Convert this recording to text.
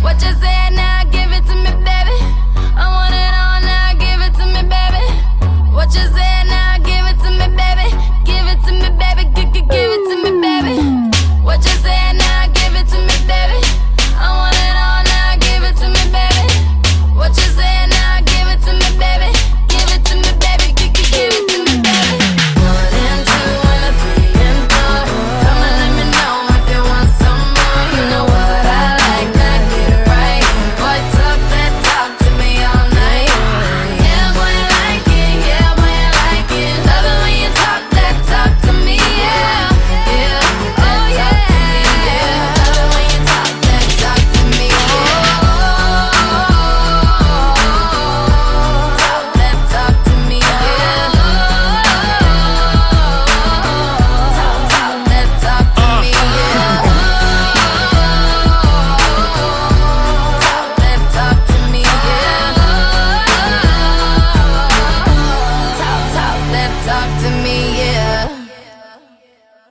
What you say now? Give it to me, baby. I want it all now. Give it to me, baby. What you say now? Give it to me, baby. Give it to me, baby. Give it to me, baby. What you say now? Give it to me, baby. I want it all now. Give it to me, baby. What you say now? Give it to me, baby. Give it to me, baby. Give it to me, baby. 1 and 2 and a 3 and 4. Come and let me know if you want some more. You know what I like, now get it right. Boy, talk that talk to me all night. Yeah, boy, I like it. Yeah, boy, I like it. Love it when you talk that talk to me. Yeah, yeah, oh yeah. Love it when you talk that talk to me. Talk that talk to me. Yeah, talk that talk to me. Yeah, talk that talk to me. Yeah, talk that talk to me. Yeah.